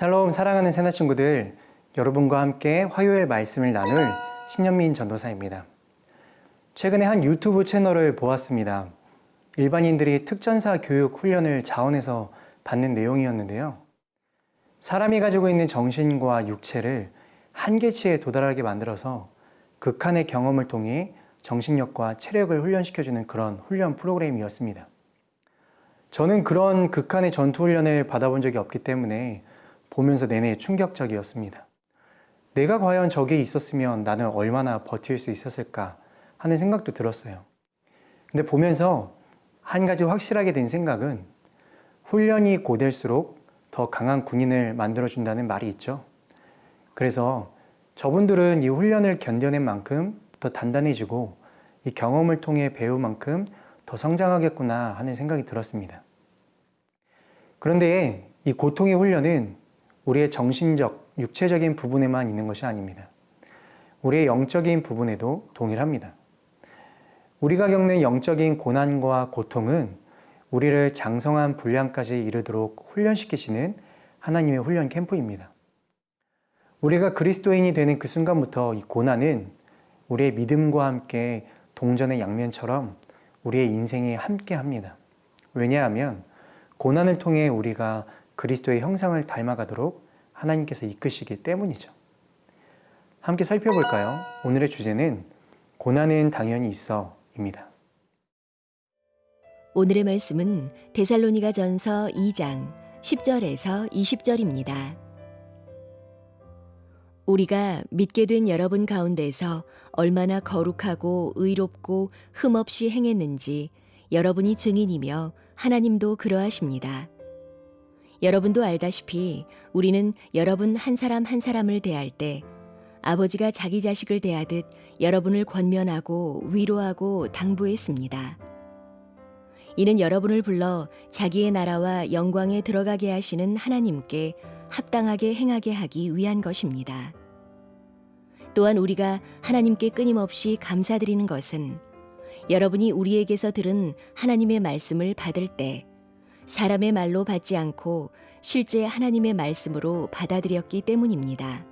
샬롬 사랑하는 새나 친구들, 여러분과 함께 화요일 말씀을 나눌 신현민 전도사입니다. 최근에 한 유튜브 채널을 보았습니다. 일반인들이 특전사 교육 훈련을 자원해서 받는 내용이었는데요. 사람이 가지고 있는 정신과 육체를 한계치에 도달하게 만들어서 극한의 경험을 통해 정신력과 체력을 훈련시켜주는 그런 훈련 프로그램이었습니다. 저는 그런 극한의 전투 훈련을 받아본 적이 없기 때문에 보면서 내내 충격적이었습니다. 내가 과연 저기에 있었으면 나는 얼마나 버틸 수 있었을까 하는 생각도 들었어요. 근데 보면서 한 가지 확실하게 된 생각은 훈련이 고될수록 더 강한 군인을 만들어준다는 말이 있죠. 그래서 저분들은 이 훈련을 견뎌낸 만큼 더 단단해지고 이 경험을 통해 배운 만큼 더 성장하겠구나 하는 생각이 들었습니다. 그런데 이 고통의 훈련은 우리의 정신적, 육체적인 부분에만 있는 것이 아닙니다. 우리의 영적인 부분에도 동일합니다. 우리가 겪는 영적인 고난과 고통은 우리를 장성한 분량까지 이르도록 훈련시키시는 하나님의 훈련 캠프입니다. 우리가 그리스도인이 되는 그 순간부터 이 고난은 우리의 믿음과 함께 동전의 양면처럼 우리의 인생에 함께 합니다. 왜냐하면 고난을 통해 우리가 그리스도의 형상을 닮아가도록 하나님께서 이끄시기 때문이죠. 함께 살펴볼까요? 오늘의 주제는 고난은 당연히 있어입니다. 오늘의 말씀은 데살로니가전서 2장 10절에서 20절입니다. 우리가 믿게 된 여러분 가운데서 얼마나 거룩하고 의롭고 흠없이 행했는지 여러분이 증인이며 하나님도 그러하십니다. 여러분도 알다시피 우리는 여러분 한 사람 한 사람을 대할 때 아버지가 자기 자식을 대하듯 여러분을 권면하고 위로하고 당부했습니다. 이는 여러분을 불러 자기의 나라와 영광에 들어가게 하시는 하나님께 합당하게 행하게 하기 위한 것입니다. 또한 우리가 하나님께 끊임없이 감사드리는 것은 여러분이 우리에게서 들은 하나님의 말씀을 받을 때 사람의 말로 받지 않고 실제 하나님의 말씀으로 받아들였기 때문입니다.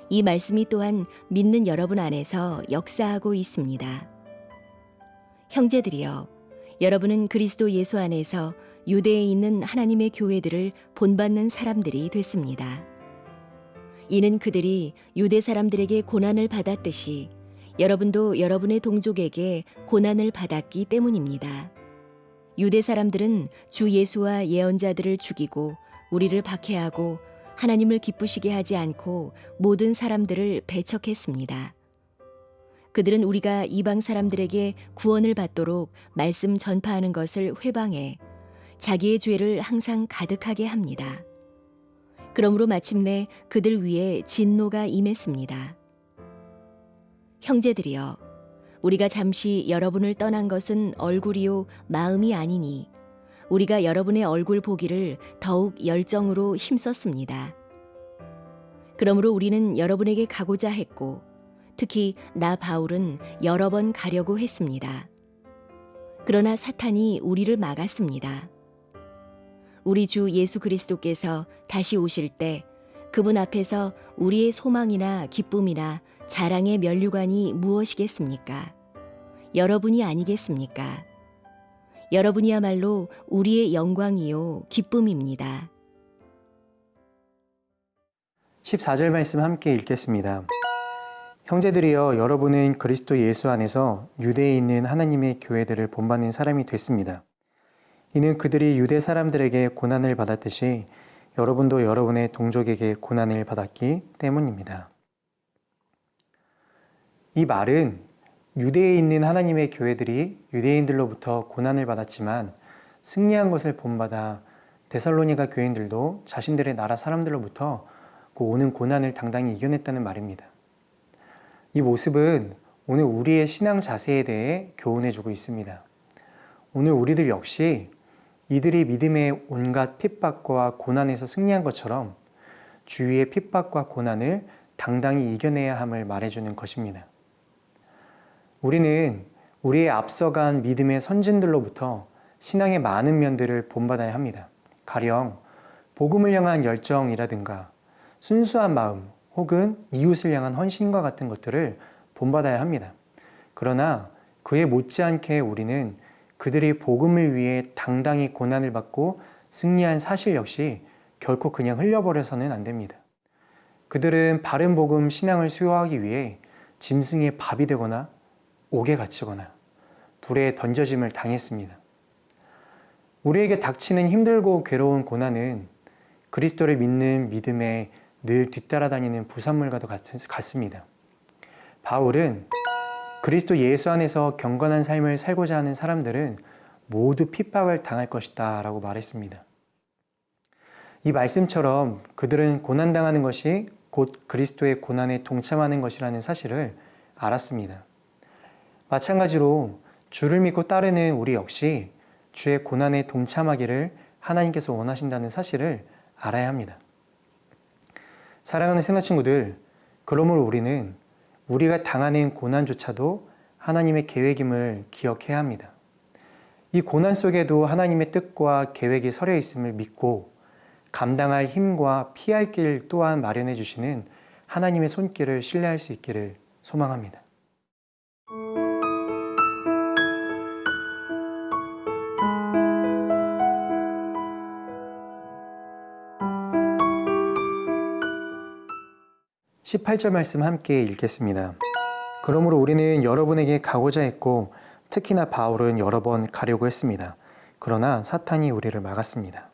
이 말씀이 또한 믿는 여러분 안에서 역사하고 있습니다. 형제들이여, 여러분은 그리스도 예수 안에서 유대에 있는 하나님의 교회들을 본받는 사람들이 됐습니다. 이는 그들이 유대 사람들에게 고난을 받았듯이 여러분도 여러분의 동족에게 고난을 받았기 때문입니다. 유대 사람들은 주 예수와 예언자들을 죽이고 우리를 박해하고 하나님을 기쁘시게 하지 않고 모든 사람들을 배척했습니다. 그들은 우리가 이방 사람들에게 구원을 받도록 말씀 전파하는 것을 회방해 자기의 죄를 항상 가득하게 합니다. 그러므로 마침내 그들 위에 진노가 임했습니다. 형제들이여, 우리가 잠시 여러분을 떠난 것은 얼굴이요 마음이 아니니 우리가 여러분의 얼굴 보기를 더욱 열정으로 힘썼습니다. 그러므로 우리는 여러분에게 가고자 했고 특히 나 바울은 여러 번 가려고 했습니다. 그러나 사탄이 우리를 막았습니다. 우리 주 예수 그리스도께서 다시 오실 때 그분 앞에서 우리의 소망이나 기쁨이나 자랑의 면류관이 무엇이겠습니까? 여러분이 아니겠습니까? 여러분이야말로 우리의 영광이요 기쁨입니다. 14절 말씀 함께 읽겠습니다. 형제들이여, 여러분은 그리스도 예수 안에서 유대에 있는 하나님의 교회들을 본받는 사람이 됐습니다. 이는 그들이 유대 사람들에게 고난을 받았듯이 여러분도 여러분의 동족에게 고난을 받았기 때문입니다. 이 말은 유대에 있는 하나님의 교회들이 유대인들로부터 고난을 받았지만 승리한 것을 본받아 데살로니가 교인들도 자신들의 나라 사람들로부터 그 오는 고난을 당당히 이겨냈다는 말입니다. 이 모습은 오늘 우리의 신앙 자세에 대해 교훈해주고 있습니다. 오늘 우리들 역시 이들이 믿음의 온갖 핍박과 고난에서 승리한 것처럼 주위의 핍박과 고난을 당당히 이겨내야 함을 말해주는 것입니다. 우리는 우리의 앞서간 믿음의 선진들로부터 신앙의 많은 면들을 본받아야 합니다. 가령 복음을 향한 열정이라든가 순수한 마음 혹은 이웃을 향한 헌신과 같은 것들을 본받아야 합니다. 그러나 그에 못지않게 우리는 그들이 복음을 위해 당당히 고난을 받고 승리한 사실 역시 결코 그냥 흘려버려서는 안 됩니다. 그들은 바른 복음 신앙을 수여하기 위해 짐승의 밥이 되거나 옥에 갇히거나 불에 던져짐을 당했습니다. 우리에게 닥치는 힘들고 괴로운 고난은 그리스도를 믿는 믿음에 늘 뒤따라다니는 부산물과도 같습니다. 바울은 그리스도 예수 안에서 경건한 삶을 살고자 하는 사람들은 모두 핍박을 당할 것이다 라고 말했습니다. 이 말씀처럼 그들은 고난당하는 것이 곧 그리스도의 고난에 동참하는 것이라는 사실을 알았습니다. 마찬가지로 주를 믿고 따르는 우리 역시 주의 고난에 동참하기를 하나님께서 원하신다는 사실을 알아야 합니다. 사랑하는 새나 친구들, 그러므로 우리는 우리가 당하는 고난조차도 하나님의 계획임을 기억해야 합니다. 이 고난 속에도 하나님의 뜻과 계획이 서려 있음을 믿고 감당할 힘과 피할 길 또한 마련해 주시는 하나님의 손길을 신뢰할 수 있기를 소망합니다. (18절) 말씀 함께 읽겠습니다. 그러므로 우리는 여러분에게 가고자 했고 특히나 바울은 여러 번 가려고 했습니다. 그러나 사탄이 우리를 막았습니다.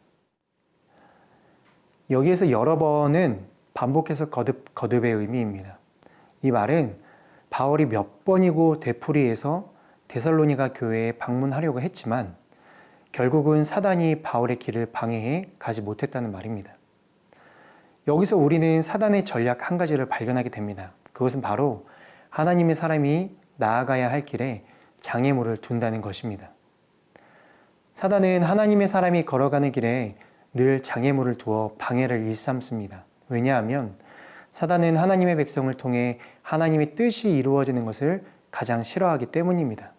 여기에서 여러 번은 반복해서 거듭의 의미입니다. 이 말은 바울이 몇 번이고 되풀이해서 데살로니가 교회에 방문하려고 했지만 결국은 사단이 바울의 길을 방해해 가지 못했다는 말입니다. 여기서 우리는 사단의 전략 한 가지를 발견하게 됩니다. 그것은 바로 하나님의 사람이 나아가야 할 길에 장애물을 둔다는 것입니다. 사단은 하나님의 사람이 걸어가는 길에 늘 장애물을 두어 방해를 일삼습니다. 왜냐하면 사단은 하나님의 백성을 통해 하나님의 뜻이 이루어지는 것을 가장 싫어하기 때문입니다.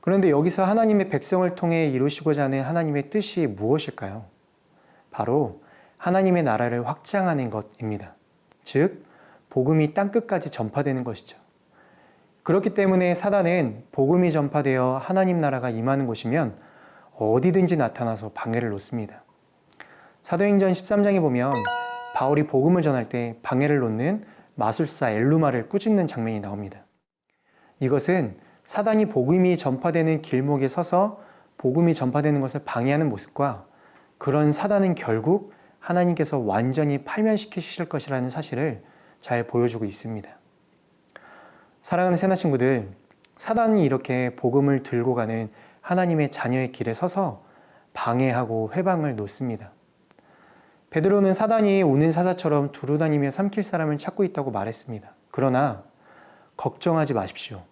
그런데 여기서 하나님의 백성을 통해 이루시고자 하는 하나님의 뜻이 무엇일까요? 바로 하나님의 나라를 확장하는 것입니다. 즉, 복음이 땅끝까지 전파되는 것이죠. 그렇기 때문에 사단은 복음이 전파되어 하나님 나라가 임하는 곳이면 어디든지 나타나서 방해를 놓습니다. 사도행전 13장에 보면 바울이 복음을 전할 때 방해를 놓는 마술사 엘루마를 꾸짖는 장면이 나옵니다. 이것은 사단이 복음이 전파되는 길목에 서서 복음이 전파되는 것을 방해하는 모습과 그런 사단은 결국 하나님께서 완전히 파멸시키실 것이라는 사실을 잘 보여주고 있습니다. 사랑하는 새나 친구들, 사단이 이렇게 복음을 들고 가는 하나님의 자녀의 길에 서서 방해하고 회방을 놓습니다. 베드로는 사단이 우는 사자처럼 두루다니며 삼킬 사람을 찾고 있다고 말했습니다. 그러나 걱정하지 마십시오.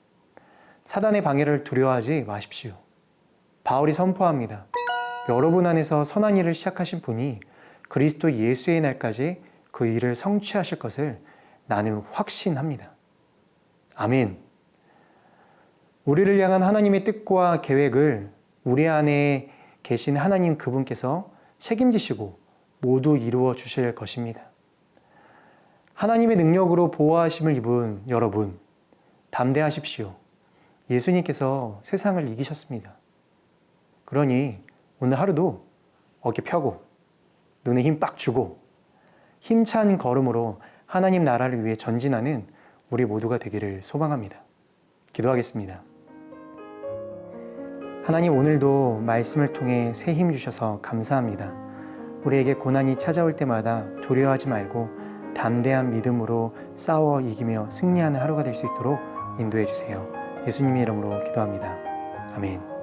사단의 방해를 두려워하지 마십시오. 바울이 선포합니다. 여러분 안에서 선한 일을 시작하신 분이 그리스도 예수의 날까지 그 일을 성취하실 것을 나는 확신합니다. 아멘. 우리를 향한 하나님의 뜻과 계획을 우리 안에 계신 하나님 그분께서 책임지시고 모두 이루어 주실 것입니다. 하나님의 능력으로 보호하심을 입은 여러분, 담대하십시오. 예수님께서 세상을 이기셨습니다. 그러니 오늘 하루도 어깨 펴고 눈에 힘 빡 주고 힘찬 걸음으로 하나님 나라를 위해 전진하는 우리 모두가 되기를 소망합니다. 기도하겠습니다. 하나님, 오늘도 말씀을 통해 새 힘 주셔서 감사합니다. 우리에게 고난이 찾아올 때마다 두려워하지 말고 담대한 믿음으로 싸워 이기며 승리하는 하루가 될 수 있도록 인도해 주세요. 예수님의 이름으로 기도합니다. 아멘.